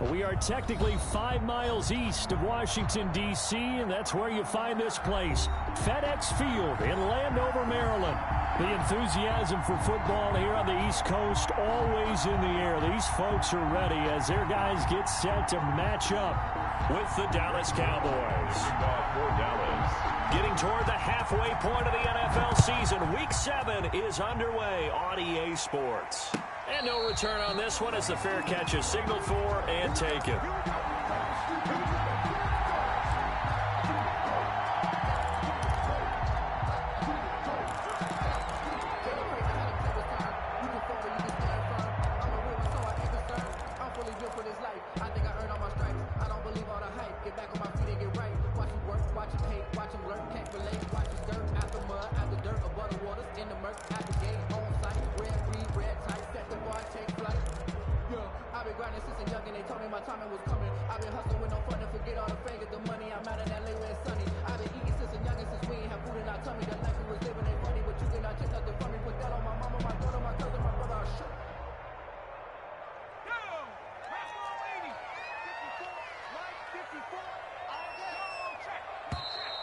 We are technically 5 miles east of Washington, D.C., and that's where you find this place, FedEx Field in Landover, Maryland. The enthusiasm for football here on the East Coast always in the air. These folks are ready as their guys get set to match up with the Dallas Cowboys. Getting toward the halfway point of the NFL season, Week 7 is underway on EA Sports. And no return on this one as the fair catch is signaled for and taken.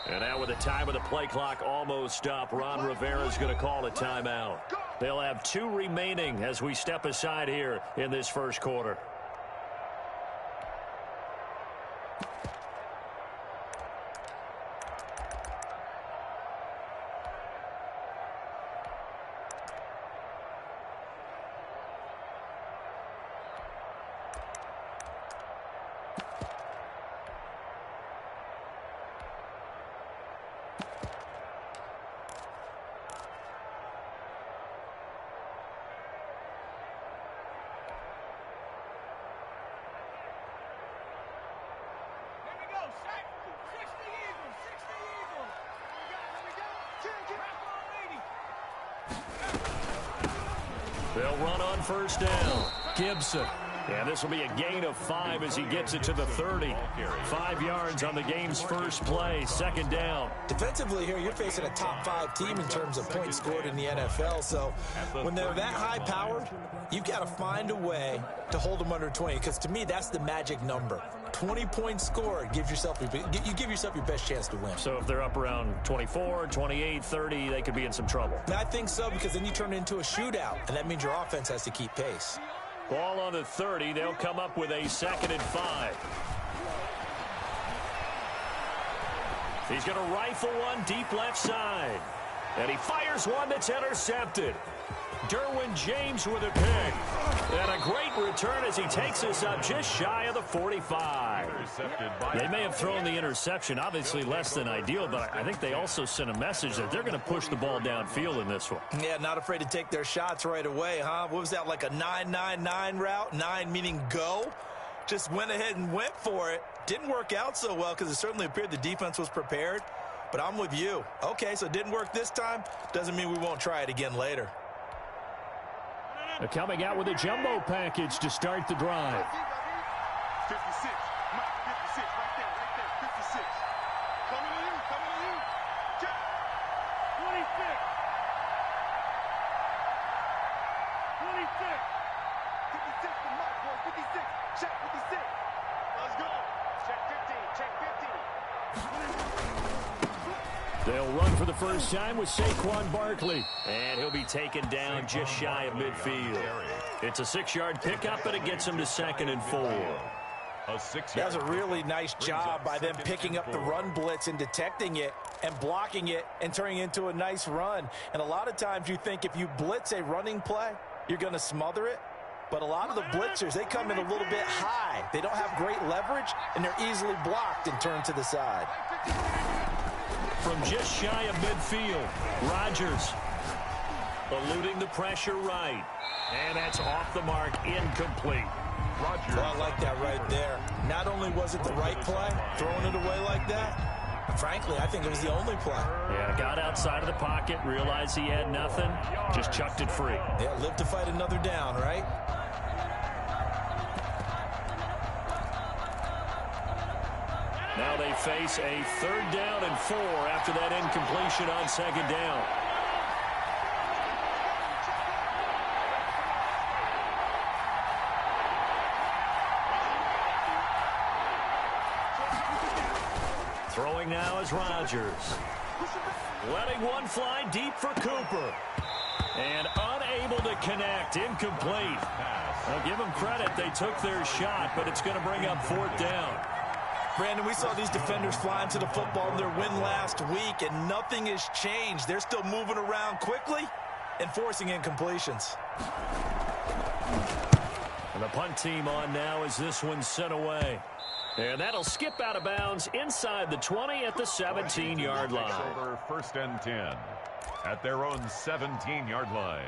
And now with the time of the play clock almost up, Ron Rivera's going to call a timeout. They'll have 2 remaining as we step aside here in this first quarter. They'll run on first down. Gibson. And this will be a gain of 5 as he gets it to the 30. 5 yards on the game's first play. Second down. Defensively here, you're facing a top 5 team in terms of points scored in the NFL. So when they're that high powered, you've got to find a way to hold them under 20. Because to me, that's the magic number. 20 points scored gives yourself you give yourself your best chance to win. So if they're up around 24, 28, 30, they could be in some trouble. I think so, because then you turn it into a shootout, and that means your offense has to keep pace. Ball on the 30. They'll come up with a 2nd and 5. He's going to rifle one deep left side. And he fires one that's intercepted. Derwin James with a pick. And a great return as he takes us up just shy of the 45. They may have thrown the interception, obviously less than ideal, but I think they also sent a message that they're going to push the ball downfield in this one. Yeah, not afraid to take their shots right away, huh? What was that, like a 9-9-9 route? 9 meaning go? Just went ahead and went for it. Didn't work out so well because it certainly appeared the defense was prepared. But I'm with you. Okay, so it didn't work this time. Doesn't mean we won't try it again later. They're coming out with a jumbo package to start the drive. 56. Mike, 56. Right there. 56. Coming to you. Check. 26. 56 to Mike, boy. 56. Check 56. Let's go. Check 15. Check 15. They'll run for the first time with Saquon Barkley. And he'll be taken down just shy of midfield. It's a 6-yard pickup, but it gets him to 2nd and 4. That was a really nice job by them picking up the run blitz and detecting it and blocking it and turning it into a nice run. And a lot of times you think if you blitz a running play, you're going to smother it. But a lot of the blitzers, they come in a little bit high. They don't have great leverage, and they're easily blocked and turned to the side. From just shy of midfield, Rodgers eluding the pressure right. And that's off the mark, incomplete. Well, I like that right there. Not only was it the right play, throwing it away like that, frankly, I think it was the only play. Yeah, got outside of the pocket, realized he had nothing, just chucked it free. Yeah, live to fight another down, right? Now they face a 3rd down and 4 after that incompletion on 2nd down. throwing now is Rodgers. Letting one fly deep for Cooper. And unable to connect. Incomplete. I'll give them credit. They took their shot, but it's going to bring up 4th down. Brandon, we saw these defenders flying to the football in their win last week, and nothing has changed. They're still moving around quickly and forcing incompletions. And the punt team on now as this one's sent away. And that'll skip out of bounds inside the 20 at the 17-yard line. Over 1st and 10 at their own 17-yard line.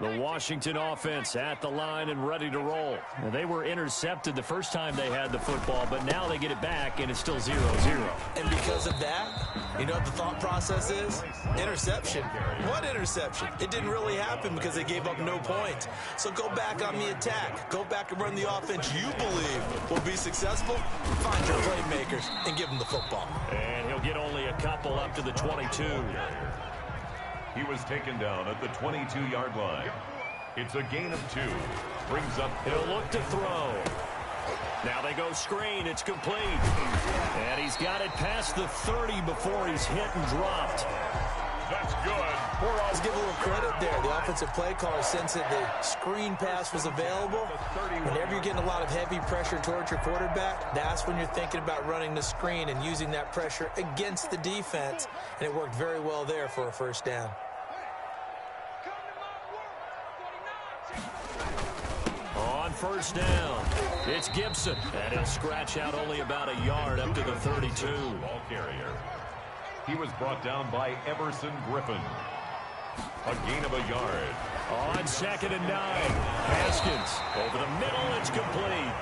The Washington offense at the line and ready to roll. Well, they were intercepted the first time they had the football, but now they get it back, and it's still 0-0. And because of that, you know what the thought process is? Interception. What interception? It didn't really happen because they gave up no points. So go back on the attack. Go back and run the offense you believe will be successful. Find your playmakers and give them the football. And he'll get only a couple up to the 22. He was taken down at the 22-yard line. It's a gain of 2. Brings up. He'll look to throw. Now they go screen. It's complete. And he's got it past the 30 before he's hit and dropped. That's good. We'll always give a little credit there. The offensive play caller sensed that the screen pass was available. Whenever you're getting a lot of heavy pressure towards your quarterback, that's when you're thinking about running the screen and using that pressure against the defense. And it worked very well there for a 1st down. On 1st down, it's Gibson. And he'll scratch out only about a yard up to the 32. Ball carrier. He was brought down by Everson Griffin. A gain of a yard. On 2nd and 9. Haskins over the middle. It's complete.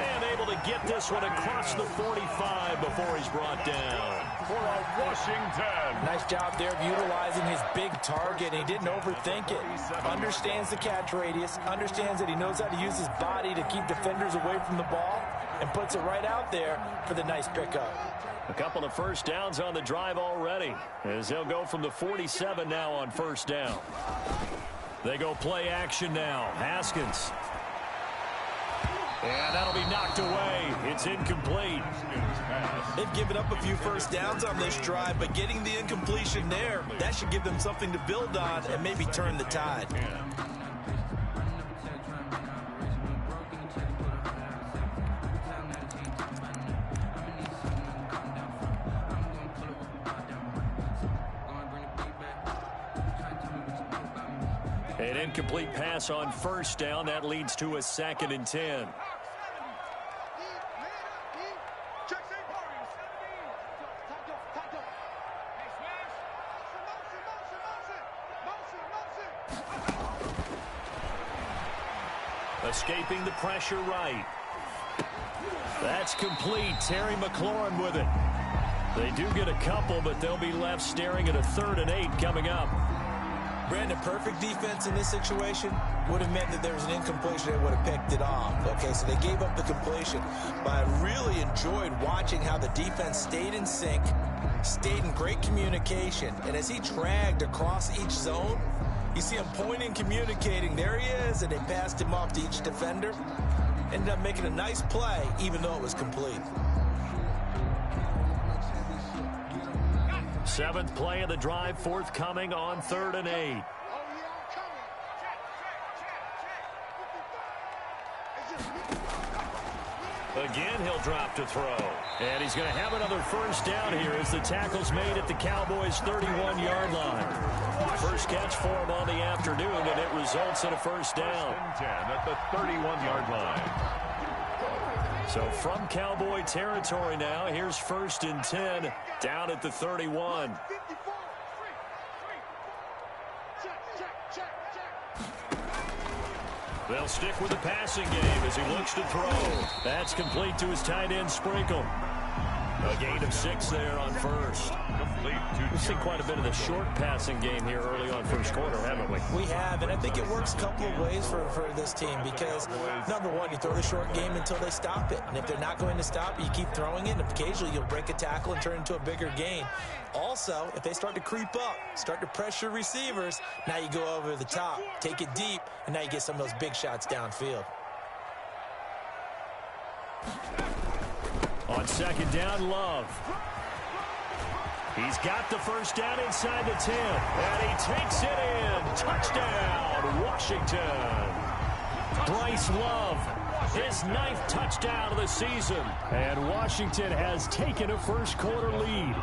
And able to get this one across the 45 before he's brought down. For a Washington. Nice job there of utilizing his big target. He didn't overthink it. Understands the catch radius. Understands that he knows how to use his body to keep defenders away from the ball. And puts it right out there for the nice pickup. A couple of 1st downs on the drive already, as they'll go from the 47 now on 1st down. They go play action now. Haskins. And that'll be knocked away. It's incomplete. They've given up a few 1st downs on this drive, but getting the incompletion there, that should give them something to build on and maybe turn the tide. An incomplete pass on 1st down. That leads to a 2nd and 10. Escaping the pressure right. That's complete. Terry McLaurin with it. They do get a couple, but they'll be left staring at a 3rd and 8 coming up. Brandon, perfect defense in this situation would have meant that there was an incompletion that would have picked it off. Okay, so they gave up the completion. But I really enjoyed watching how the defense stayed in sync, stayed in great communication. And as he dragged across each zone, you see him pointing, communicating. There he is, and they passed him off to each defender. Ended up making a nice play, even though it was complete. 7th play of the drive forthcoming on 3rd and 8. Again, he'll drop to throw. And he's going to have another 1st down here as the tackle's made at the Cowboys' 31-yard line. First catch for him on the afternoon, and it results in a 1st down. 10 at the 31-yard line. So from Cowboy territory now, here's 1st and 10 down at the 31. They'll stick with the passing game as he looks to throw. That's complete to his tight end, Sprinkle. A gain of 6 there on first. We've seen quite a bit of the short passing game here early on first quarter, haven't we? We have, and I think it works a couple of ways for this team because, number one, you throw the short game until they stop it. And if they're not going to stop it, you keep throwing it, and occasionally you'll break a tackle and turn it into a bigger gain. Also, if they start to creep up, start to pressure receivers, now you go over the top, take it deep, and now you get some of those big shots downfield. On second down, Love. He's got the first down inside the 10, and he takes it in. Touchdown, Washington. Bryce Love, his 9th touchdown of the season. And Washington has taken a first quarter lead.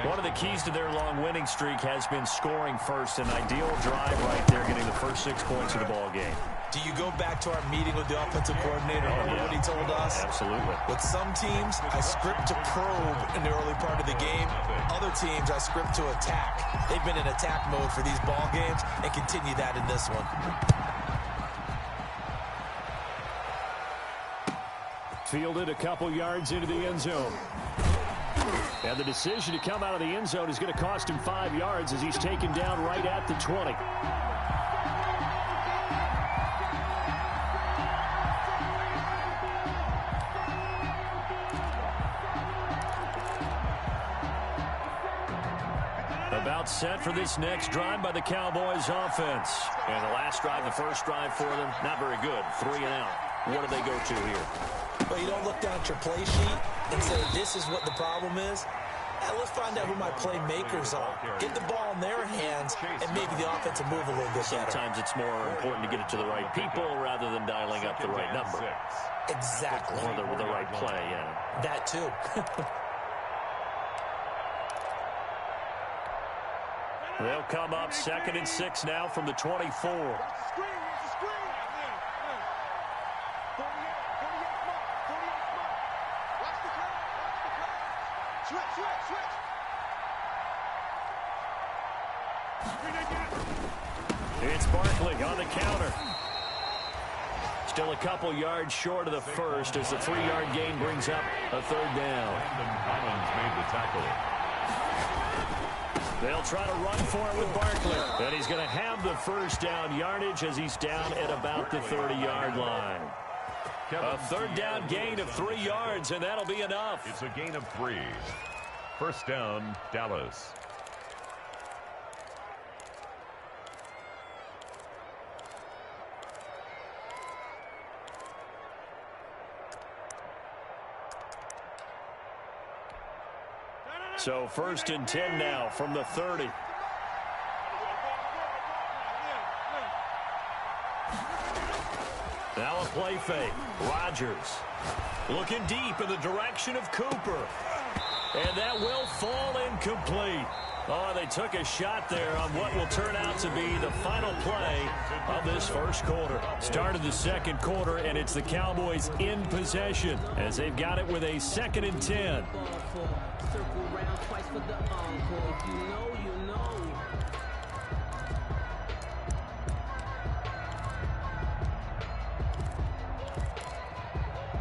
One of the keys to their long winning streak has been scoring first. An ideal drive right there, getting the first 6 points of the ball game. Do you go back to our meeting with the offensive coordinator? Remember what he told us? Absolutely. With some teams, I script to probe in the early part of the game. Other teams, I script to attack. They've been in attack mode for these ball games and continue that in this one. Fielded a couple yards into the end zone. And the decision to come out of the end zone is going to cost him 5 yards as he's taken down right at the 20. About set for this next drive by the Cowboys offense. And the last drive, the first drive for them, not very good. 3 and out. What do they go to here? Well, you don't look down at your play sheet and say, this is what the problem is. Let's find out who my playmakers are. Get the ball in their hands, and maybe the offense will move a little bit better. Sometimes it's more important to get it to the right people rather than dialing up the right number. Exactly. Or the right play, yeah. That too. They'll come up 2nd and 6 now from the 24. It's Barkley on the counter. Still a couple yards short of the first as the 3-yard gain brings up a 3rd down. Collins made the tackle. They'll try to run for it with Barkley. And he's going to have the first down yardage as he's down at about the 30-yard line. A 3rd down gain of 3 yards, and that'll be enough. It's a gain of 3. First down, Dallas. So 1st and 10 now from the 30. Now a play fake. Rodgers looking deep in the direction of Cooper. And that will fall incomplete. Oh, they took a shot there on what will turn out to be the final play of this first quarter. Started the second quarter, and it's the Cowboys in possession as they've got it with a 2nd and 10.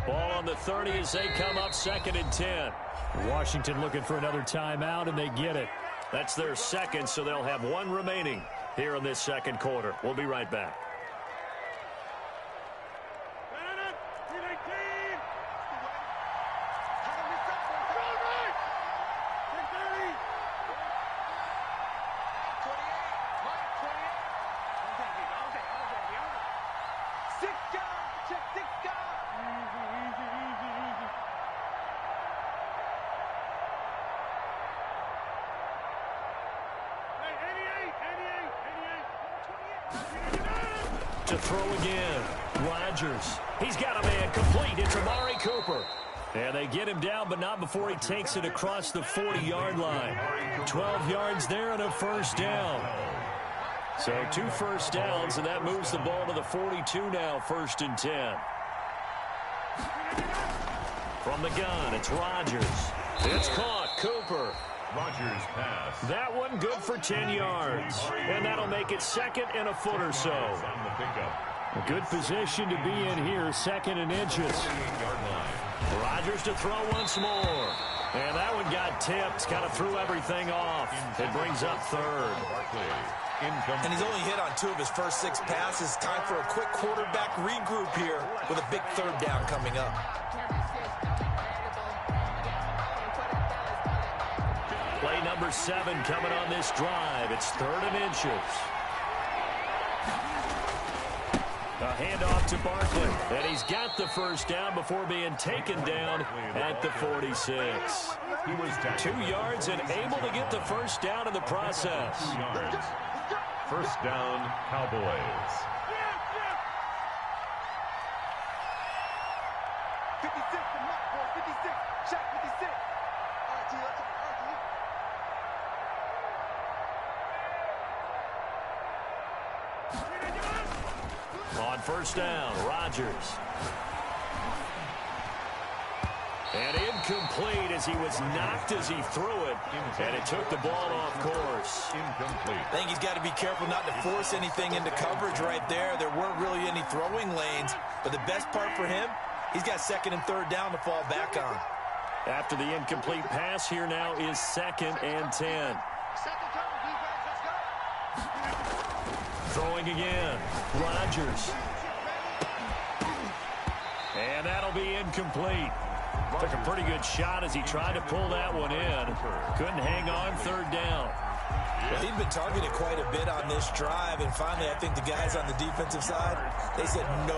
Ball on the 30 as they come up 2nd and 10. Washington looking for another timeout, and they get it. That's their second, so they'll have 1 remaining here in this second quarter. We'll be right back. To throw again. Rodgers. He's got a man complete. It's Amari Cooper. And they get him down, but not before he takes it across the 40-yard line. 12 yards there and a first down. So 2 first downs, and that moves the ball to the 42 now, 1st and 10. From the gun, it's Rodgers. It's caught. Cooper. Rodgers pass. That one good for 10 yards. And that'll make it 2nd and a foot or so. A good position to be in here, 2nd and inches. Rodgers to throw once more. And that one got tipped, kind of threw everything off. It brings up third. And he's only hit on 2 of his first 6 passes. Time for a quick quarterback regroup here with a big third down coming up. Play number 7 coming on this drive. It's 3rd and inches. A handoff to Barkley, and he's got the first down before being taken down at the 46. He was 2 yards and able to get the first down in the process. 2 yards. First down, Cowboys. 56, the mark, boys. 56. Check 56. All right, T. On first down, Rodgers. And incomplete as he was knocked as he threw it. And it took the ball off course. Incomplete. I think he's got to be careful not to force anything into coverage right there. There weren't really any throwing lanes. But the best part for him, he's got 2nd and 3rd down to fall back on. After the incomplete pass, here now is 2nd and 10. Throwing again. Rodgers. And that'll be incomplete. Took a pretty good shot as he tried to pull that one in. Couldn't hang on 3rd down. Well, he'd been targeted quite a bit on this drive, and finally I think the guys on the defensive side, they said no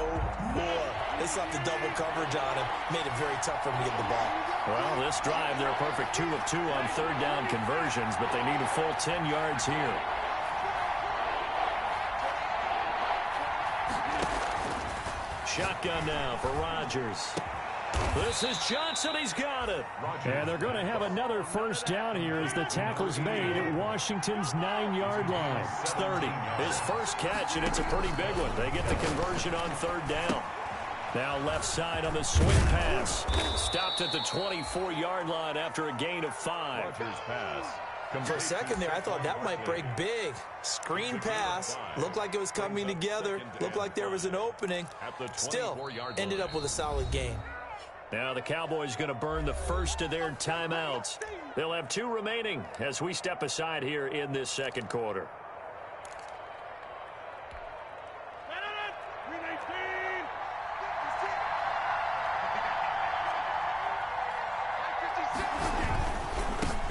more. They slapped the double coverage on him, made it very tough for him to get the ball. Well, this drive, they're a perfect 2 of 2 on 3rd down conversions, but they need a full 10 yards here. Shotgun now for Rodgers. This is Johnson. He's got it. And they're going to have another first down here as the tackle's made at Washington's 9-yard line. It's 30. His first catch, and it's a pretty big one. They get the conversion on 3rd down. Now left side on the swing pass. Stopped at the 24-yard line after a gain of 5. Rodgers pass. For a second there, I thought that might break big. Screen pass. Looked like it was coming together. Looked like there was an opening. Still, ended up with a solid gain. Now the Cowboys going to burn the first of their timeouts. They'll have 2 remaining as we step aside here in this 2nd quarter.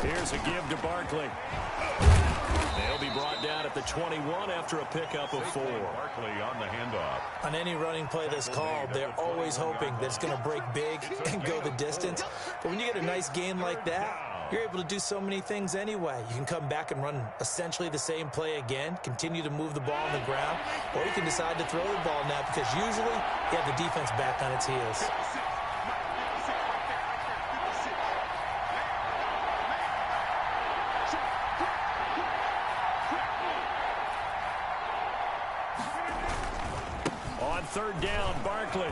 Here's a give to Barkley. They'll be brought down at the 21 after a pickup of 4. Barkley on the handoff. On any running play that's called, they're always hoping that it's going to break big and go the distance. But when you get a nice gain like that, you're able to do so many things anyway. You can come back and run essentially the same play again, continue to move the ball on the ground, or you can decide to throw the ball now because usually you have the defense back on its heels. On 3rd down, Barkley.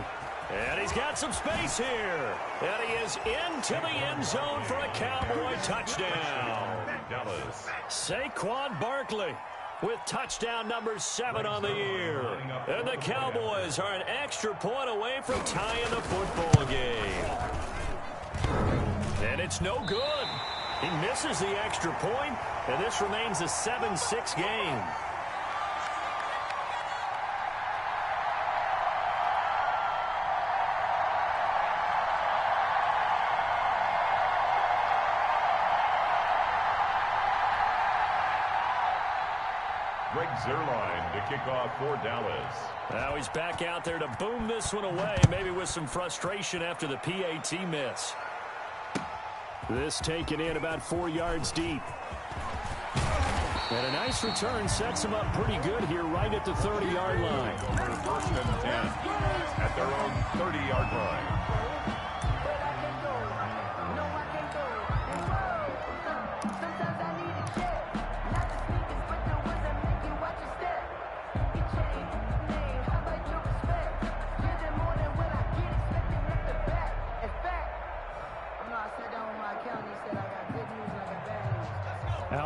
And he's got some space here. And he is into the end zone for a Cowboy touchdown. Dallas. Saquon Barkley with touchdown number 7 on the year. And the Cowboys are an extra point away from tying the football game. And it's no good. He misses the extra point, and this remains a 7-6 game. Greg Zuerlein to kick off for Dallas. Now he's back out there to boom this one away, maybe with some frustration after the PAT miss. This taken in about 4 yards deep. And a nice return sets him up pretty good here right at the 30-yard line. First and 10 at their own 30-yard line.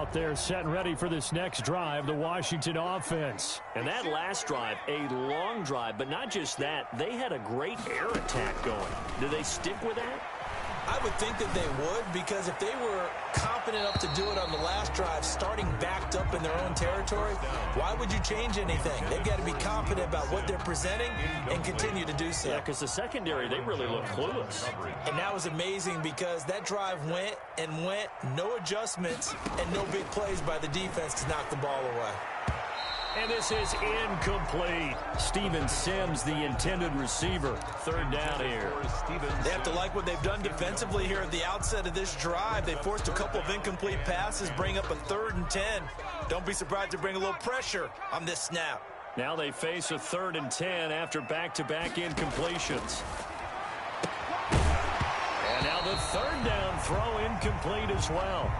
out there setting ready for this next drive, the Washington offense. And that last drive, a long drive, but not just that. They had a great air attack going. Do they stick with that? I would think that they would, because if they were confident enough to do it on the last drive, starting backed up in their own territory, why would you change anything? They've got to be confident about what they're presenting and continue to do so. Yeah, because the secondary, they really look clueless. And that was amazing because that drive went and went, no adjustments, and no big plays by the defense to knock the ball away. And this is incomplete. Steven Sims, the intended receiver. Third down here. They have to like what they've done defensively here at the outset of this drive. They forced a couple of incomplete passes, bring up a 3rd and 10. Don't be surprised to bring a little pressure on this snap. Now they face a 3rd and 10 after back-to-back incompletions. And now the 3rd down throw incomplete as well.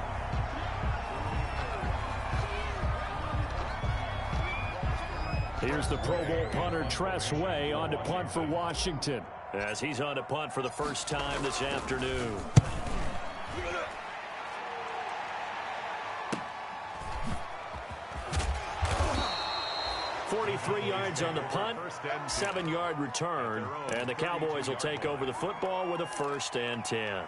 Here's the Pro Bowl punter Tress Way on to punt for Washington, as he's on to punt for the first time this afternoon. .43 yards on the punt, 7-yard return, and the Cowboys will take over the football with a 1st and 10.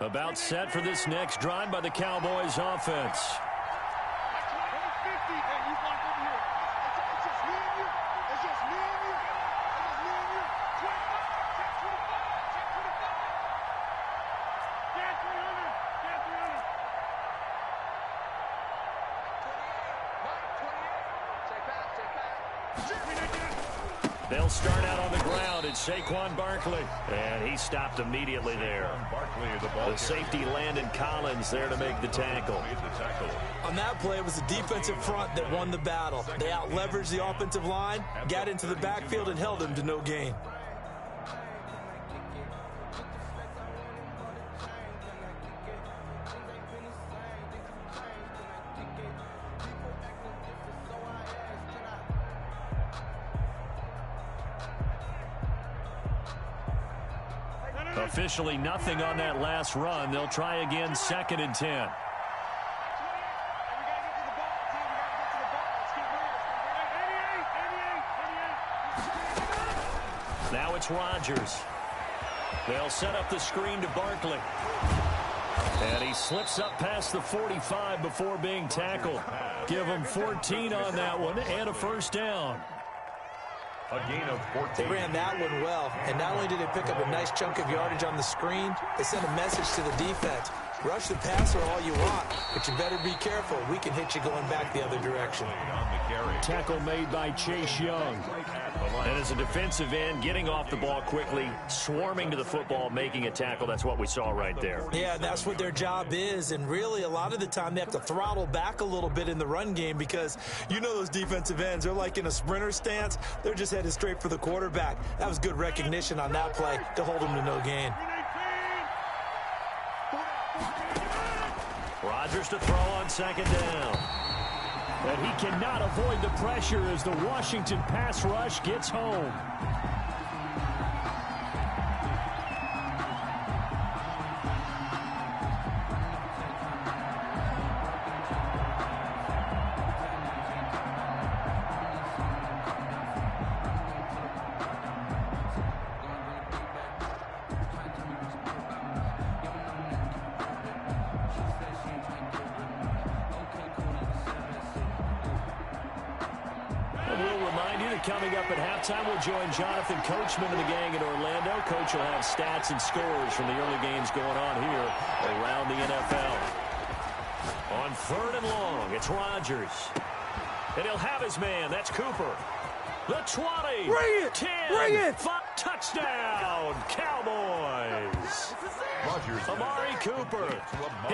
About set for this next drive by the Cowboys offense. They'll start out on the ground. It's Saquon Barkley. And he stopped immediately there. The safety Landon Collins there to make the tackle. On that play, it was the defensive front that won the battle. They out-leveraged the offensive line, got into the backfield, and held him to no gain. Officially nothing on that last run. They'll try again, 2nd and 10. Now it's Rodgers. They'll set up the screen to Barkley. And he slips up past the 45 before being tackled. Give him 14 on that one and a 1st down. A gain of 14. They ran that one well, and not only did they pick up a nice chunk of yardage on the screen, they sent a message to the defense. Rush the passer all you want, but you better be careful. We can hit you going back the other direction. Tackle made by Chase Young. And as a defensive end, getting off the ball quickly, swarming to the football, making a tackle. That's what we saw right there. Yeah, that's what their job is. And really, a lot of the time, they have to throttle back a little bit in the run game because you know those defensive ends, they're like in a sprinter stance. They're just headed straight for the quarterback. That was good recognition on that play to hold him to no gain. Rodgers to throw on 2nd down. And he cannot avoid the pressure as the Washington pass rush gets home. Coming up at halftime, we'll join Jonathan Coachman of the gang in Orlando. Coach will have stats and scores from the early games going on here around the NFL. On 3rd and long, it's Rodgers. And he'll have his man. That's Cooper. The 20. Bring it! 10. Bring it! 5, touchdown, Cowboys. Amari Cooper,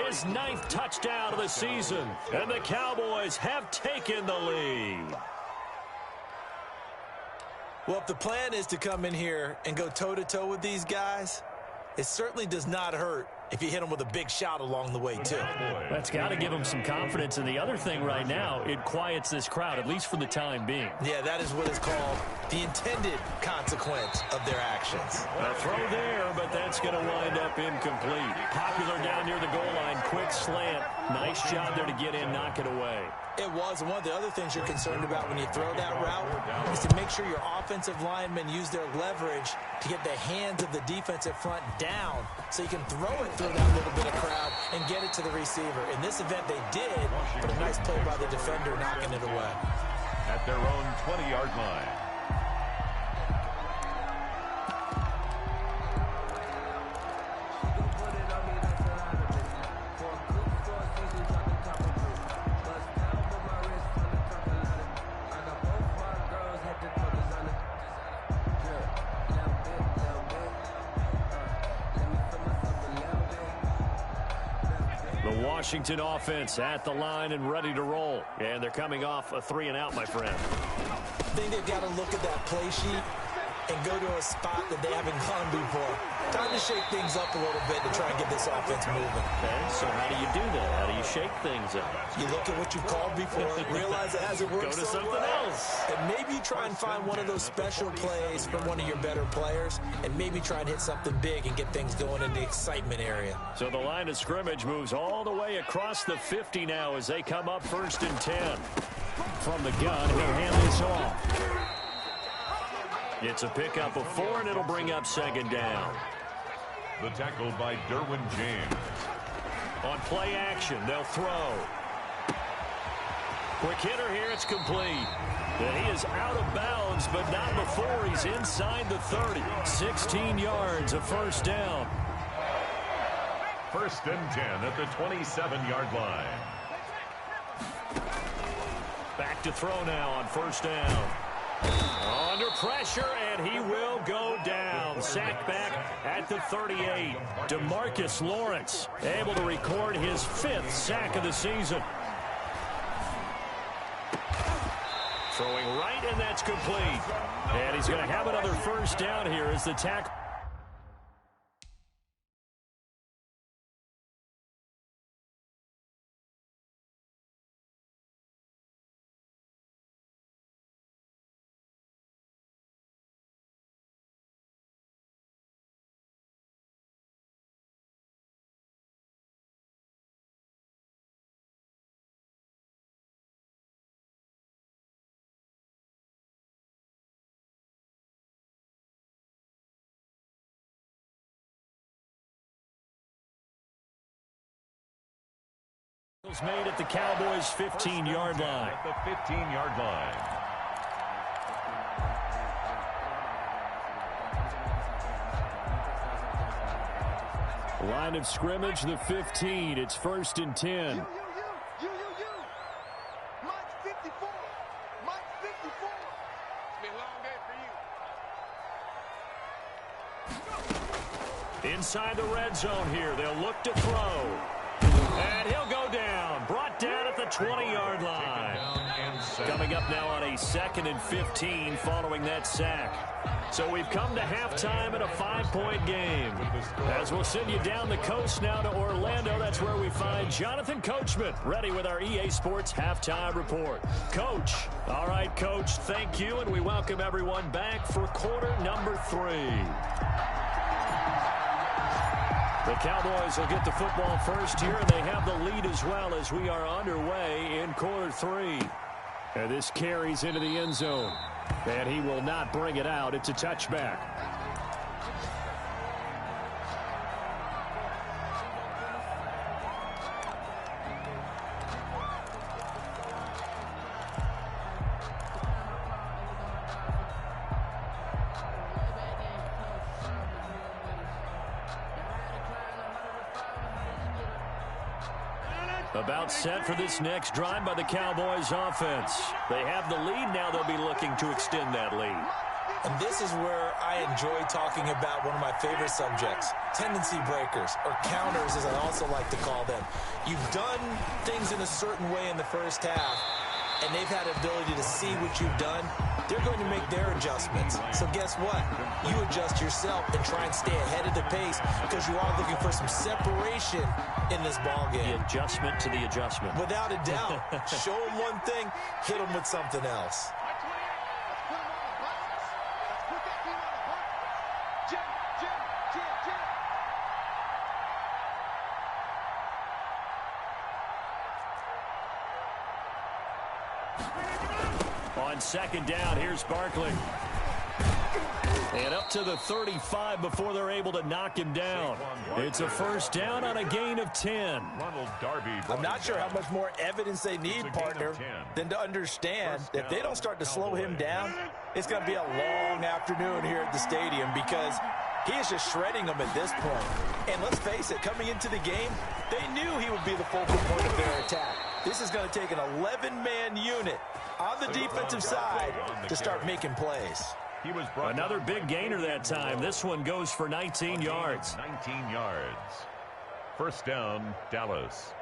his 9th touchdown of the season. And the Cowboys have taken the lead. Well, if the plan is to come in here and go toe-to-toe with these guys, it certainly does not hurt if you hit him with a big shot along the way, too. That's got to give him some confidence. And the other thing right now, it quiets this crowd, at least for the time being. Yeah, that is what is called the intended consequence of their actions. A throw there, but that's going to wind up incomplete. Popular down near the goal line, quick slant. Nice job there to get in, knock it away. It was, and one of the other things you're concerned about when you throw that route is to make sure your offensive linemen use their leverage to get the hands of the defensive front down so you can throw it through that little bit of crowd and get it to the receiver. In this event, they did, but a nice play by the defender knocking it away. At their own 20-yard line. Washington offense at the line and ready to roll. And they're coming off a 3-and-out, my friend. I think they've got to look at that play sheet and go to a spot that they haven't gone before. Time to shake things up a little bit to try and get this offense moving. Okay, so how do you do that? How do you shake things up? You look at what you called before, realize it hasn't worked Go to so something well, else. and maybe try and find one of those special plays from one of your better players, and maybe try and hit something big and get things going in the excitement area. So the line of scrimmage moves all the way across the 50 now as they come up 1st and 10. From the gun, he'll hand this off. It's a pickup of 4, and it'll bring up 2nd down. The tackle by Derwin James. On play action, they'll throw. Quick hitter here, it's complete. And he is out of bounds, but not before he's inside the 30. 16 yards, a 1st down. 1st and 10 at the 27-yard line. Back to throw now on 1st down. Under pressure, and he will go down. Sacked back at the 38. DeMarcus Lawrence able to record his 5th sack of the season. Throwing right, and that's complete. And he's going to have another 1st down here as the tackle. Made at the Cowboys' 15-yard line. At the 15-yard line. Line of scrimmage, the 15. It's 1st and 10. You. Mike 54. Mike 54. It's been a long day for you. Inside the red zone here. They'll look to throw. And he'll go down. Brought down at the 20-yard line. Coming up now on a 2nd and 15 following that sack. So we've come to halftime in a 5-point game. As we'll send you down the coast now to Orlando, that's where we find Jonathan Coachman ready with our EA Sports Halftime Report. Coach. All right, Coach, thank you, and we welcome everyone back for quarter number 3. The Cowboys will get the football first here, and they have the lead as well as we are underway in quarter 3. And this carries into the end zone. And he will not bring it out. It's a touchback. About set for this next drive by the Cowboys offense. They have the lead now. They'll be looking to extend that lead. And this is where I enjoy talking about one of my favorite subjects, tendency breakers, or counters as I also like to call them. You've done things in a certain way in the first half, and they've had the ability to see what you've done, they're going to make their adjustments. So guess what? You adjust yourself and try and stay ahead of the pace because you are looking for some separation in this ball game. The adjustment to the adjustment. Without a doubt. Show them one thing, hit them with something else. On second down, here's Barkley. And up to the 35 before they're able to knock him down. It's a first down on a gain of 10. I'm not sure how much more evidence they need, partner, than to understand if they don't start to slow him down, it's going to be a long afternoon here at the stadium because he is just shredding them at this point. And let's face it, coming into the game, they knew he would be the focal point of their attack. This is going to take an 11-man unit on the defensive side to start making plays. Another big gainer that time. This one goes for 19 yards. 19 yards. First down, Dallas.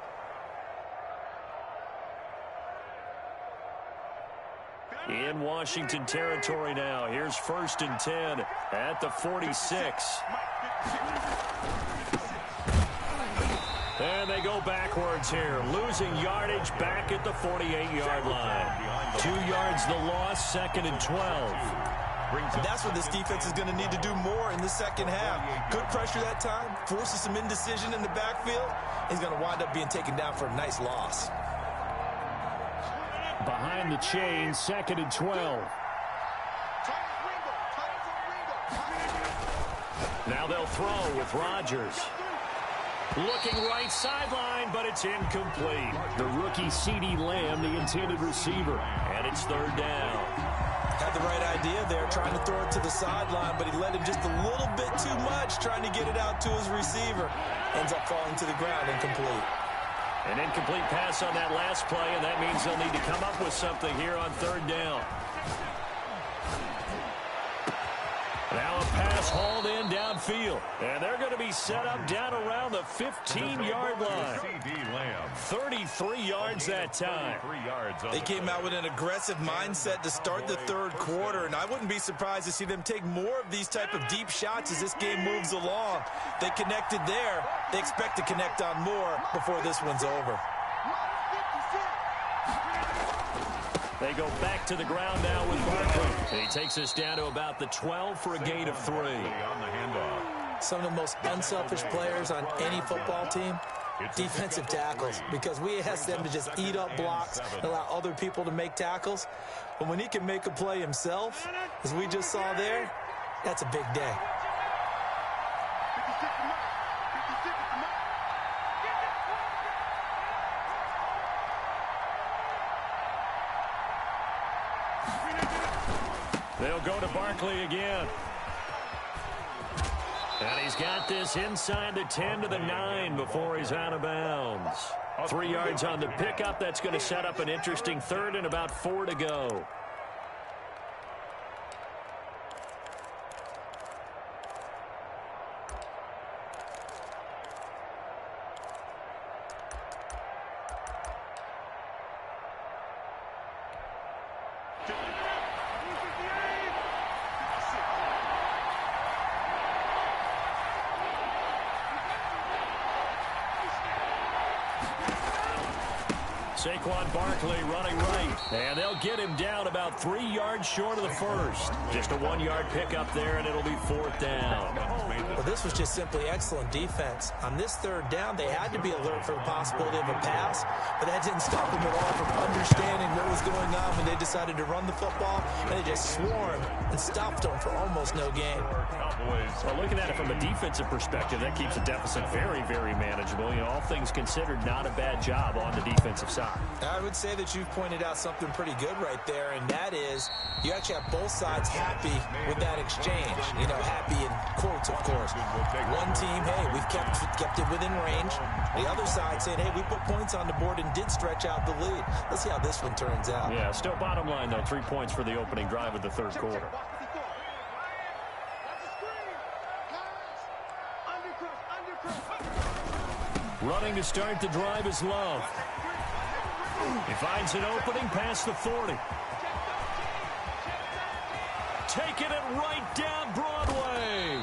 In Washington territory now. Here's first and 10 at the 46. And they go backwards here, losing yardage back at the 48-yard line. 2 yards the loss, second and 12. And that's what this defense is going to need to do more in the second half. Good pressure that time, forces some indecision in the backfield. He's going to wind up being taken down for a nice loss. Behind the chain, second and 12. Now they'll throw with Rodgers. Looking right sideline, but it's incomplete. The rookie CeeDee Lamb, the intended receiver. And it's third down. Had the right idea there, trying to throw it to the sideline, but he let him just a little bit too much, trying to get it out to his receiver. Ends up falling to the ground, incomplete. An incomplete pass on that last play, and that means they'll need to come up with something here on third down. Now a pass hauled in downfield. And they're going to be set up down around the 15-yard line. 33 yards that time. They came out with an aggressive mindset to start the third quarter, and I wouldn't be surprised to see them take more of these type of deep shots as this game moves along. They connected there. They expect to connect on more before this one's over. They go back to the ground now with Barkley. He takes us down to about the 12 for a gain of 3. Some of the most unselfish players on any football team, defensive tackles, because we ask them to just eat up blocks and allow other people to make tackles. But when he can make a play himself, as we just saw there, that's a big day. They'll go to Barkley again. And he's got this inside the 10 to the 9 before he's out of bounds. 3 yards on the pickup. That's going to set up an interesting third and about 4 to go. Saquon Barkley running right. And they'll get him down about 3 yards short of the first. Just a 1-yard pickup there, and it'll be fourth down. Well, this was just simply excellent defense. On this third down, they had to be alert for the possibility of a pass, but that didn't stop them at all from understanding what was going on when they decided to run the football, and they just swarmed and stopped them for almost no gain. Well, looking at it from a defensive perspective, that keeps the deficit very, very manageable. You know, all things considered, not a bad job on the defensive side. I would say that you've pointed out something pretty good right there, and that is you actually have both sides happy with that exchange. You know, happy in quotes, of course. One team, hey, we've kept it within range. The other side saying, hey, we put points on the board and did stretch out the lead. Let's see how this one turns out. Yeah, still bottom line, though, 3 points for the opening drive of the third quarter. Running to start the drive is Love. He finds an opening past the 40. Taking it right down Broadway.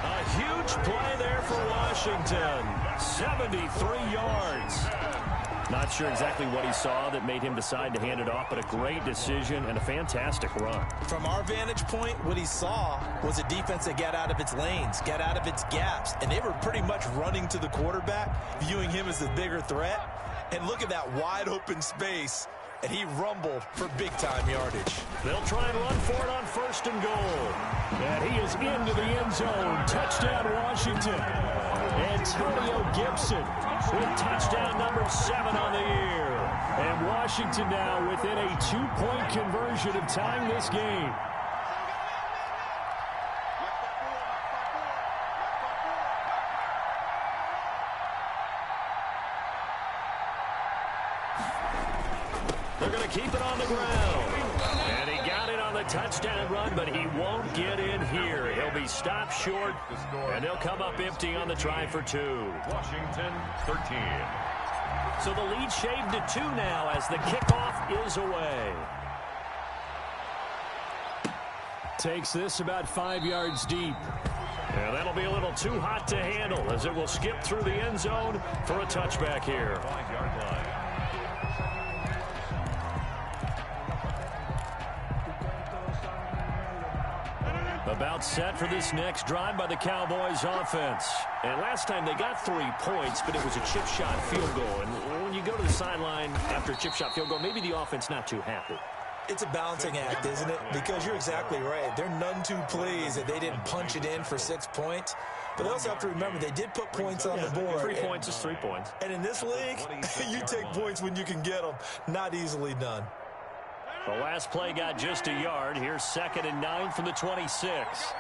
A huge play there for Washington. 73 yards. Not sure exactly what he saw that made him decide to hand it off, but a great decision and a fantastic run. From our vantage point, what he saw was a defense that got out of its lanes, got out of its gaps, and they were pretty much running to the quarterback, viewing him as the bigger threat. And look at that wide open space, and he rumbled for big-time yardage. They'll try and run for it on 1st and goal. And he is into the end zone. Touchdown, Washington. Antonio Gibson with touchdown number 7 on the year. And Washington now within a 2-point conversion of tying this game. They're going to keep it on the ground. And he got it on the touchdown run, but he won't get in here. He'll be stopped short, and they'll come up empty on the try for 2. Washington 13. So the lead shaved to 2 now as the kickoff is away. Takes this about 5 yards deep. And that'll be a little too hot to handle as it will skip through the end zone for a touchback here. 5-yard line. About set for this next drive by the Cowboys offense. And last time they got 3 points, but it was a chip shot field goal. And when you go to the sideline after a chip shot field goal, maybe the offense not too happy. It's a balancing act, isn't it? Because you're exactly right. They're none too pleased that they didn't punch it in for 6 points. But they also have to remember they did put points on the board. 3 points is 3 points. And in this league, you take points when you can get them. Not easily done. The last play got just a yard. Here's 2nd and 9 from the 26.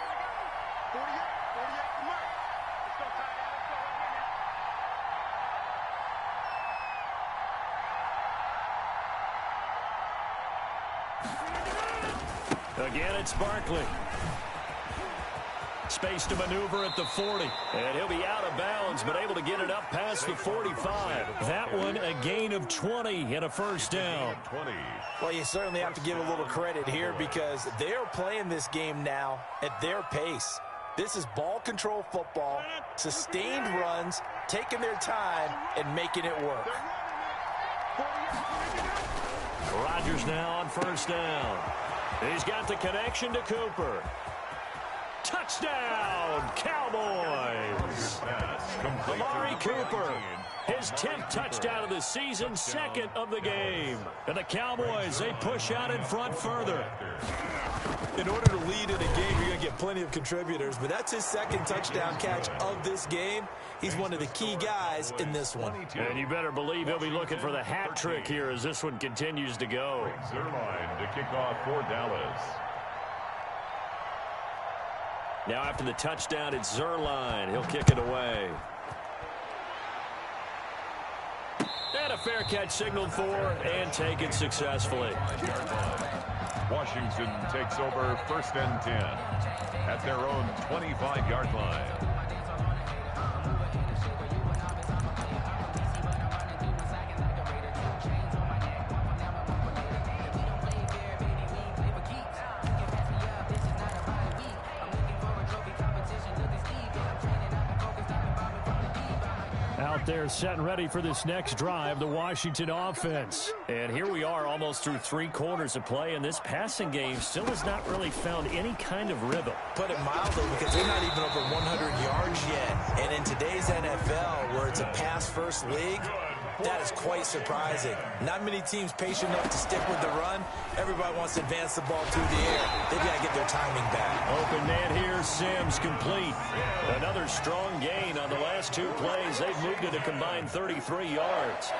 Again, it's Barkley. Space to maneuver at the 40. And he'll be out of bounds, but able to get it up past the 45. That one, a gain of 20 and a first down. Well, you certainly have to give a little credit here because they're playing this game now at their pace. This is ball control football, sustained runs, taking their time, and making it work. Rodgers now on first down. He's got the connection to Cooper. Touchdown, Cowboys! Amari Cooper, his 10th touchdown of the season, 2nd of the game. And the Cowboys, they push out in front further. In order to lead in a game, you're going to get plenty of contributors, but that's his 2nd touchdown catch of this game. He's one of the key guys in this one. And you better believe he'll be looking for the hat trick here as this one continues to go. Zerline to kick off for Dallas. Now after the touchdown, it's Zerline. He'll kick it away. And a fair catch signaled for and taken successfully. Washington takes over 1st and 10 at their own 25-yard line. Out there set and ready for this next drive, the Washington offense. And here we are almost through 3 quarters of play, and this passing game still has not really found any kind of rhythm. Put it mildly, because they're not even over 100 yards yet. And in today's NFL, where it's a pass-first league, that is quite surprising. Not many teams patient enough to stick with the run. Everybody wants to advance the ball through the air. They've got to get their timing back. Open man here, Sims complete. Another strong gain on the last 2 plays. They've moved it a combined 33 yards.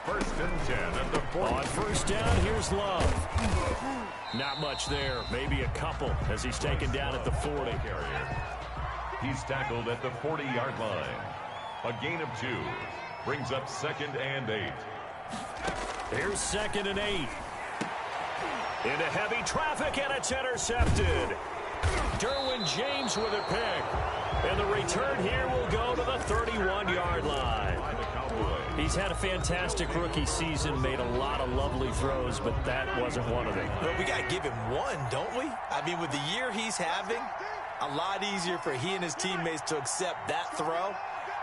1st and 10 at the 40. On first down, here's Love. Not much there. Maybe a couple as he's taken down at the 40. He's tackled at the 40-yard line. A gain of 2. Brings up 2nd and 8. Here's 2nd and 8. Into heavy traffic, and it's intercepted. Derwin James with a pick. And the return here will go to the 31-yard line. By the Cowboys. He's had a fantastic rookie season, made a lot of lovely throws, but that wasn't one of them. Well, we got to give him one, don't we? I mean, with the year he's having, a lot easier for he and his teammates to accept that throw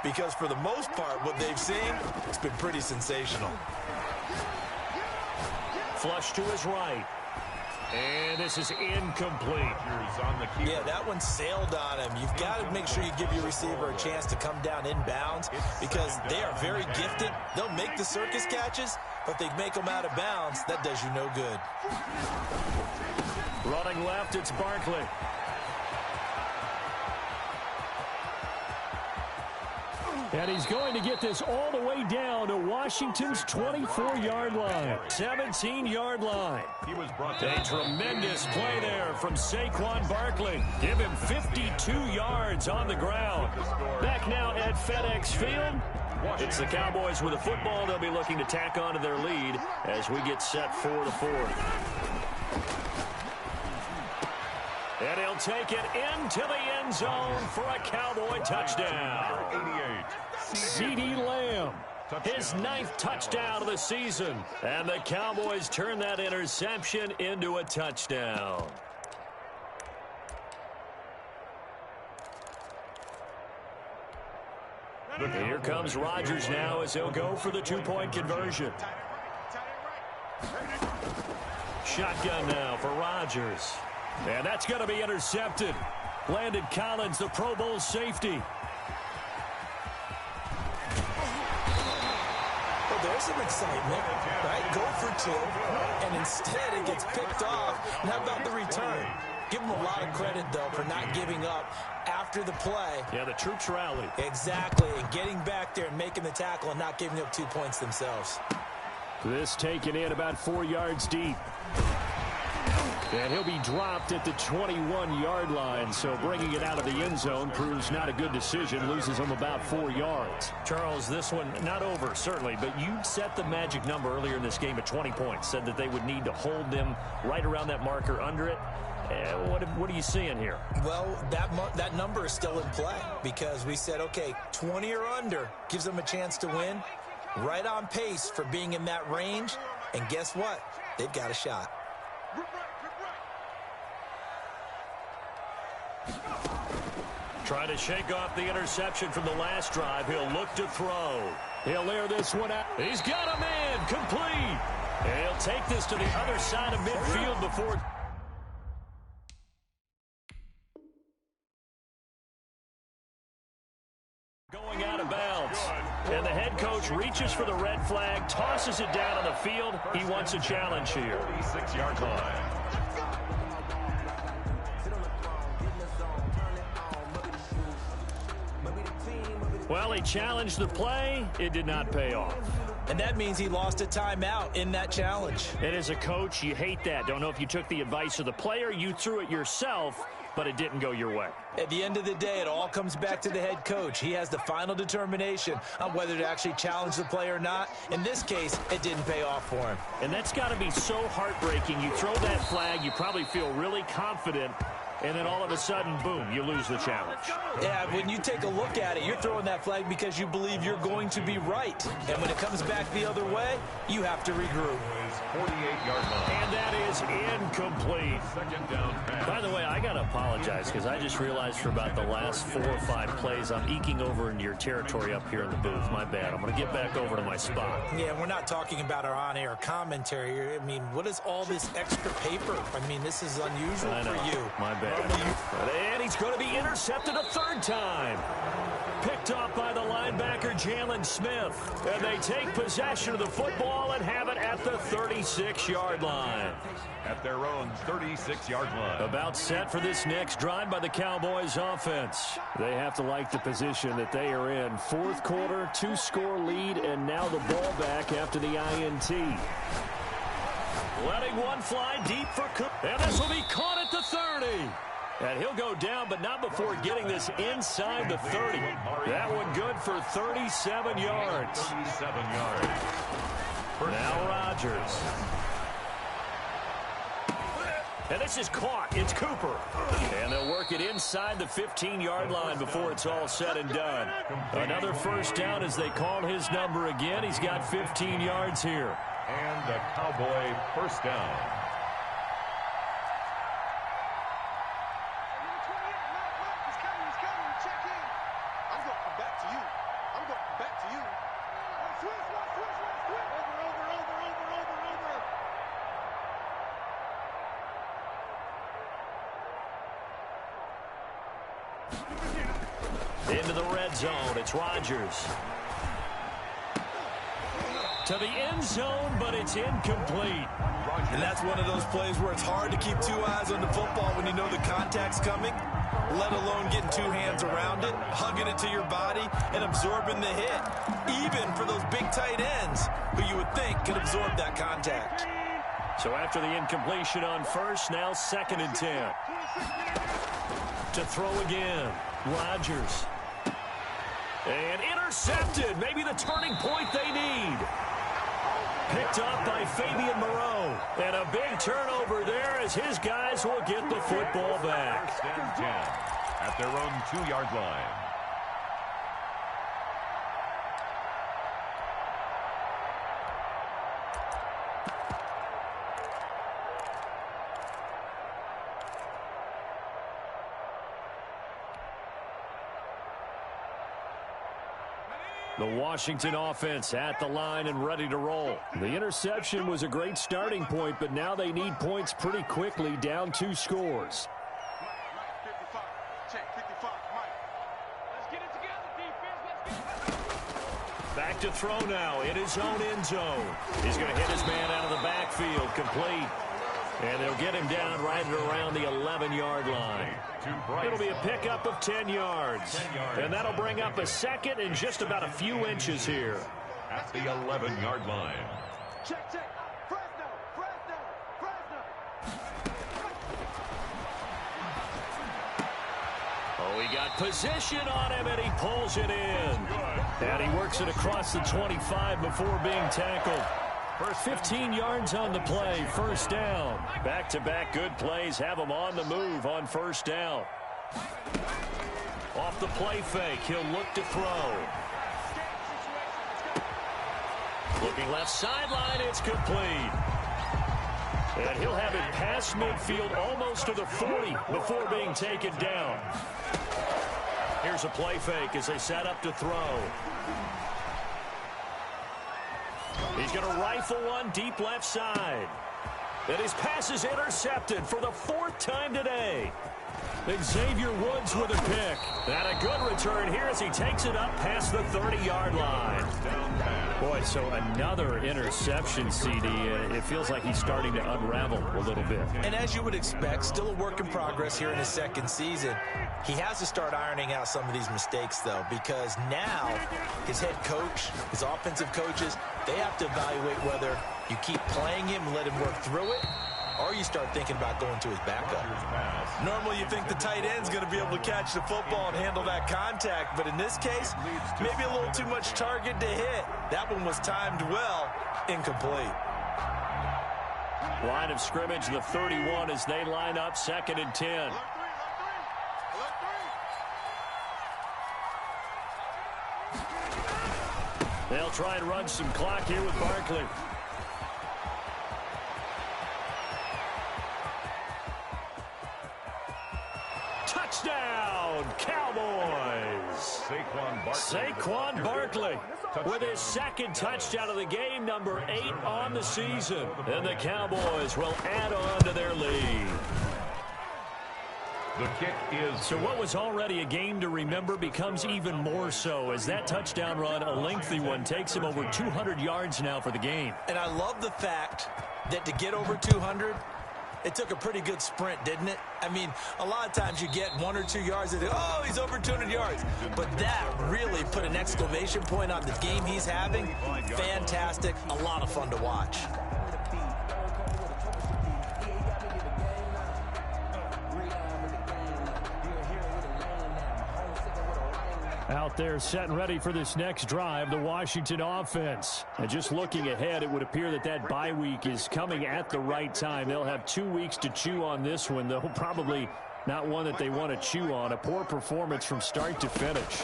because for the most part, what they've seen, it's been pretty sensational. Flush to his right. And this is incomplete. Yeah, that one sailed on him. You've got to make sure you give your receiver a chance to come down inbounds because they are very gifted. They'll make the circus catches, but they make them out of bounds. That does you no good. Running left, it's Barkley. And he's going to get this all the way down to Washington's 24-yard line. 17-yard line. He was brought A tremendous play there from Saquon Barkley. Give him 52 yards on the ground. Back now at FedEx Field. It's the Cowboys with a football. They'll be looking to tack on to their lead as we get set for the fourth. And he'll take it into the end zone for a Cowboy touchdown. 88. CeeDee Lamb, his 9th touchdown of the season. And the Cowboys turn that interception into a touchdown. Here comes Rodgers now as he'll go for the 2-point conversion. Shotgun now for Rodgers. And that's going to be intercepted. Landon Collins, the Pro Bowl safety. Well, there's some excitement, right? Go for 2, and instead it gets picked off. And how about the return? Give them a lot of credit, though, for not giving up after the play. Yeah, the troops rallied. Exactly, and getting back there and making the tackle and not giving up 2 points themselves. This taken in about 4 yards deep. And he'll be dropped at the 21-yard line, so bringing it out of the end zone proves not a good decision, loses him about 4 yards. Charles, this one not over, certainly, but you set the magic number earlier in this game at 20 points, said that they would need to hold them right around that marker under it. What are you seeing here? Well, that number is still in play because we said, okay, 20 or under gives them a chance to win. Right on pace for being in that range, and guess what? They've got a shot. Trying to shake off the interception from the last drive. He'll look to throw. He'll air this one out. He's got a man complete. And he'll take this to the other side of midfield before. Going out of bounds. And the head coach reaches for the red flag, tosses it down on the field. He wants a challenge here. 46-yard line. Well, he challenged the play. It did not pay off. And that means he lost a timeout in that challenge. And as a coach, you hate that. Don't know if you took the advice of the player, you threw it yourself, but it didn't go your way. At the end of the day, it all comes back to the head coach. He has the final determination on whether to actually challenge the play or not. In this case, it didn't pay off for him. And that's got to be so heartbreaking. You throw that flag, you probably feel really confident, and then all of a sudden, boom, you lose the challenge. Yeah, when you take a look at it, you're throwing that flag because you believe you're going to be right. And when it comes back the other way, you have to regroup. 48-yard line. And that is incomplete. Second down pass. By the way, I got to apologize because I just realized for about the last 4 or 5 plays, I'm eking over into your territory up here in the booth. My bad. I'm going to get back over to my spot. Yeah, we're not talking about our on-air commentary. I mean, what is all this extra paper? I mean, this is unusual for you. My bad. And he's going to be intercepted a 3rd time. Picked off by the linebacker, Jalen Smith. And they take possession of the football and have it at the 36-yard line. At their own 36-yard line. About set for this next drive by the Cowboys offense. They have to like the position that they are in. 4th quarter, 2-score lead, and now the ball back after the INT. Letting one fly deep for Cook. And this will be caught at the 30. And he'll go down, but not before getting this inside the 30. That one good for 37 yards. 37 yards. Now Rodgers. And this is caught. It's Cooper. And they'll work it inside the 15-yard line before it's all said and done. Another first down as they call his number again. He's got 15 yards here. And the Cowboy first down. Into the red zone, it's Rodgers. To the end zone, but it's incomplete. And that's one of those plays where it's hard to keep two eyes on the football when you know the contact's coming, let alone getting two hands around it, hugging it to your body, and absorbing the hit. Even for those big tight ends who you would think could absorb that contact. So after the incompletion on first, now 2nd and 10. To throw again, Rodgers. And intercepted, maybe the turning point they need. Picked up by Fabian Moreau. And a big turnover there as his guys will get the football back. First and 10 at their own 2-yard line. The Washington offense at the line and ready to roll. The interception was a great starting point, but now they need points pretty quickly, down 2 scores. Back to throw now in his own end zone. He's going to hit his man out of the backfield, complete. And they'll get him down right at around the 11-yard line. It'll be a pickup of 10 yards. And that'll bring up a second and just about a few inches here. At the 11-yard line. Check, check. Fresno. Oh, he got position on him, and he pulls it in. And he works it across the 25 before being tackled. 15 yards on the play, first down. Back-to-back good plays have him on the move on first down. Off the play fake, he'll look to throw. Looking left sideline, it's complete. And he'll have it past midfield almost to the 40 before being taken down. Here's a play fake as they set up to throw. He's going to rifle one deep left side. And his pass is intercepted for the 4th time today. Xavier Woods with a pick. And a good return here as he takes it up past the 30-yard line. Boy, so another interception, CD. It feels like he's starting to unravel a little bit. And as you would expect, still a work in progress here in his 2nd season. He has to start ironing out some of these mistakes, though, because now his head coach, his offensive coaches, they have to evaluate whether you keep playing him and let him work through it, or you start thinking about going to his backup. Normally you think the tight end's going to be able to catch the football and handle that contact, but in this case, maybe a little too much target to hit. That one was timed well, incomplete. Line of scrimmage, the 31 as they line up, 2nd and 10. They'll try and run some clock here with Barkley. Touchdown, Cowboys! Saquon Barkley with his 2nd touchdown of the game, number 8 on the season. And the Cowboys will add on to their lead. The kick is so what was already a game to remember becomes even more so as that touchdown run, a lengthy one, takes him over 200 yards now for the game. And I love the fact that to get over 200, it took a pretty good sprint, didn't it? I mean, a lot of times you get 1 or 2 yards and oh, he's over 200 yards. But that really put an exclamation point on the game he's having. Fantastic. A lot of fun to watch. Out there set and ready for this next drive, the Washington offense. And just looking ahead, it would appear that that bye week is coming at the right time. They'll have 2 weeks to chew on this one, though probably not one that they want to chew on. A poor performance from start to finish.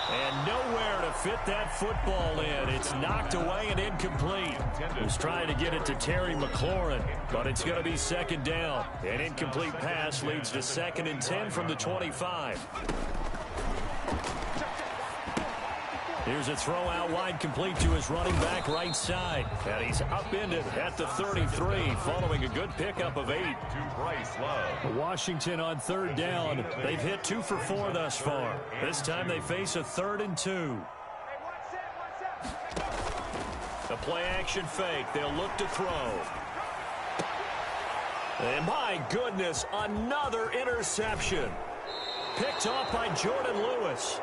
And nowhere to fit that football in. It's knocked away and incomplete. He's trying to get it to Terry McLaurin, but it's going to be second down. An incomplete pass leads to 2nd and 10 from the 25. Here's a throw out wide, complete to his running back right side. And he's upended at the 33 following a good pickup of 8. Washington on 3rd down. They've hit 2 for 4 thus far. This time they face a 3rd and 2. A play action fake. They'll look to throw. And my goodness, another interception. Picked off by Jordan Lewis.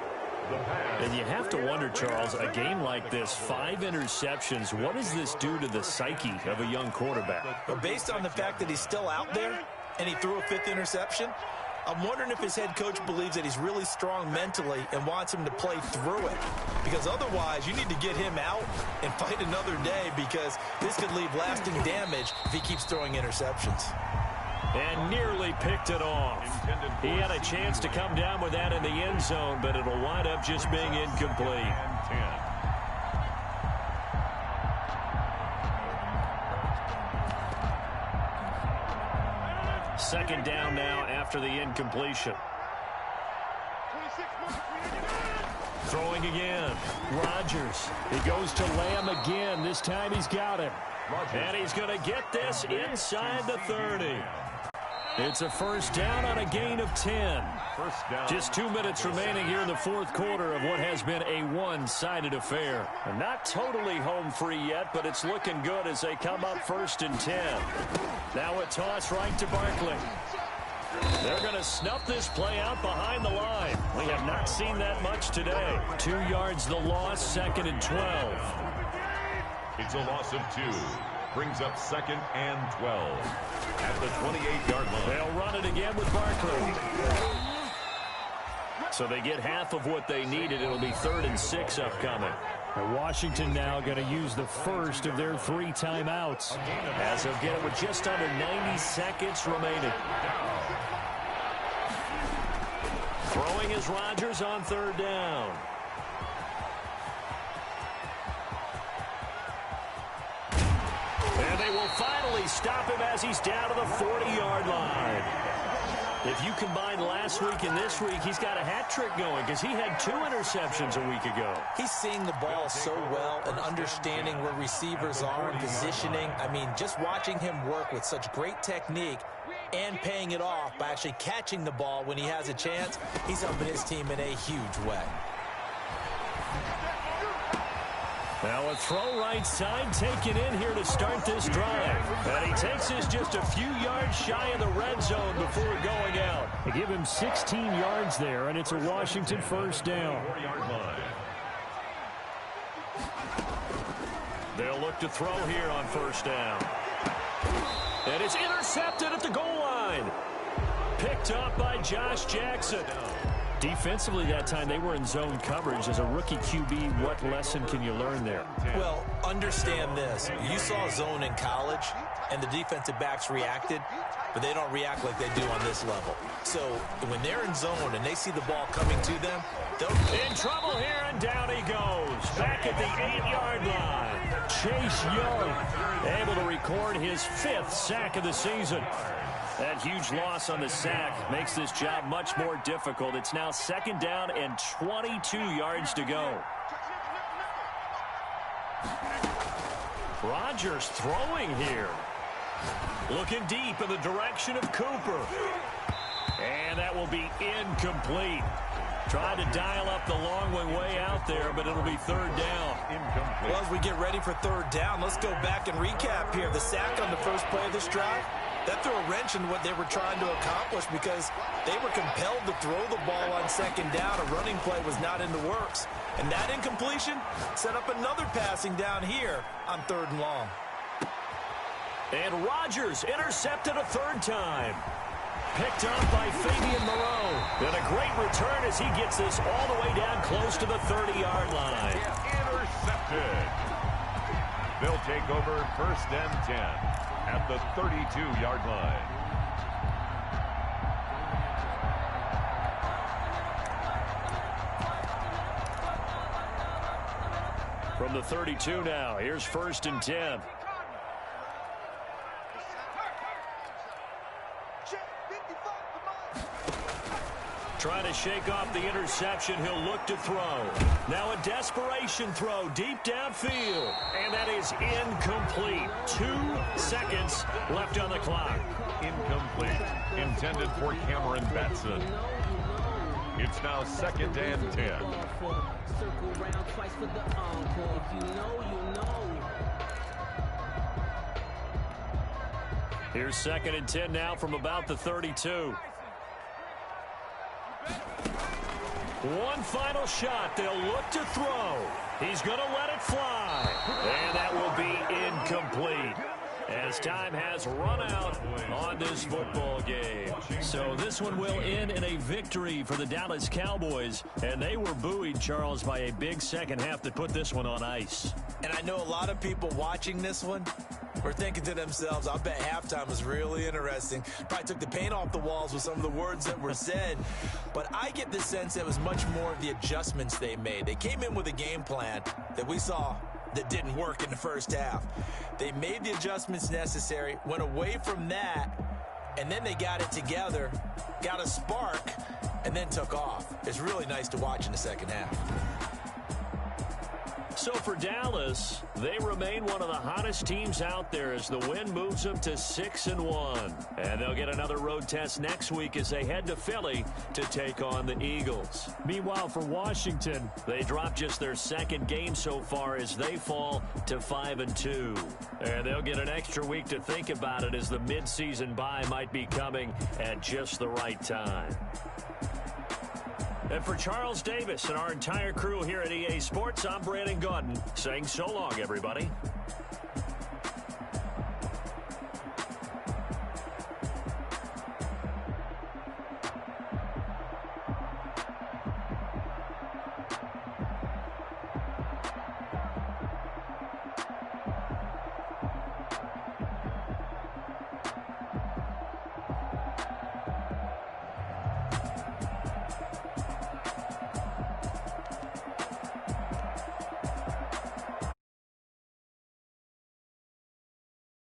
And you have to wonder, Charles, a game like this, 5 interceptions, what does this do to the psyche of a young quarterback? But based on the fact that he's still out there and he threw a 5th interception, I'm wondering if his head coach believes that he's really strong mentally and wants him to play through it. Because otherwise, you need to get him out and fight another day, because this could leave lasting damage if he keeps throwing interceptions. And nearly picked it off. He had a chance to come down with that in the end zone, but it'll wind up just being incomplete. Second down now after the incompletion. Throwing again. Rodgers. He goes to Lamb again. This time he's got him. And he's going to get this inside the 30. It's a 1st down on a gain of 10. Just 2 minutes remaining here in the 4th quarter of what has been a one-sided affair. And not totally home free yet, but it's looking good as they come up 1st and 10. Now a toss right to Barkley. They're going to snuff this play out behind the line. We have not seen that much today. 2 yards the loss, 2nd and 12. It's a loss of 2. Brings up 2nd and 12 at the 28-yard line. They'll run it again with Barkley. So they get half of what they needed. It'll be 3rd and 6 upcoming. And Washington now going to use the first of their 3 timeouts as they'll get it with just under 90 seconds remaining. Throwing is Rodgers on 3rd down. And they will finally stop him as he's down to the 40-yard line. If you combine last week and this week, he's got a hat trick going because he had 2 interceptions a week ago. He's seeing the ball so well and understanding where receivers are and positioning. I mean, just watching him work with such great technique and paying it off by actually catching the ball when he has a chance, he's helping his team in a huge way. Now a throw right side taken in here to start this drive. And he takes this just a few yards shy of the red zone before going out. They give him 16 yards there, and it's a Washington 1st down. They'll look to throw here on 1st down. And it's intercepted at the goal line. Picked up by Josh Jackson. Defensively that time, they were in zone coverage. As a rookie QB, what lesson can you learn there? Well, understand this. You saw zone in college, and the defensive backs reacted, but they don't react like they do on this level. So when they're in zone and they see the ball coming to them, they'll... In trouble here, and down he goes. Back at the 8-yard line. Chase Young able to record his 5th sack of the season. That huge loss on the sack makes this job much more difficult. It's now 2nd down and 22 yards to go. Rodgers throwing here. Looking deep in the direction of Cooper. And that will be incomplete. Tried to dial up the long way out there, but it'll be 3rd down. Incomplete. Well, as we get ready for 3rd down, let's go back and recap here. The sack on the first play of this drive, that threw a wrench in what they were trying to accomplish because they were compelled to throw the ball on 2nd down. A running play was not in the works. And that incompletion set up another passing down here on 3rd and long. And Rodgers intercepted a 3rd time. Picked off by Fabian Moreau. And a great return as he gets this all the way down close to the 30-yard line. Intercepted. They'll take over 1st and 10 at the 32-yard line. From the 32 now, here's 1st and 10. Trying to shake off the interception. He'll look to throw. Now a desperation throw deep downfield. And that is incomplete. 2 seconds left on the clock. Incomplete. Intended for Cameron Batson. It's now 2nd and 10. Here's 2nd and 10 now from about the 32. One final shot. They'll look to throw. He's going to let it fly. And that will be incomplete, as time has run out on this football game. So this one will end in a victory for the Dallas Cowboys. And they were buoyed, Charles, by a big second half that put this one on ice. And I know a lot of people watching this one were thinking to themselves, I bet halftime was really interesting. Probably took the paint off the walls with some of the words that were said. But I get the sense it was much more of the adjustments they made. They came in with a game plan that we saw that didn't work in the first half. They made the adjustments necessary, went away from that, and then they got it together, got a spark, and then took off. It's really nice to watch in the second half. So for Dallas, they remain one of the hottest teams out there as the win moves them to 6-1. And they'll get another road test next week as they head to Philly to take on the Eagles. Meanwhile, for Washington, they dropped just their 2nd game so far as they fall to 5-2. And they'll get an extra week to think about it as the midseason bye might be coming at just the right time. And for Charles Davis and our entire crew here at EA Sports, I'm Brandon Gaudin saying so long, everybody.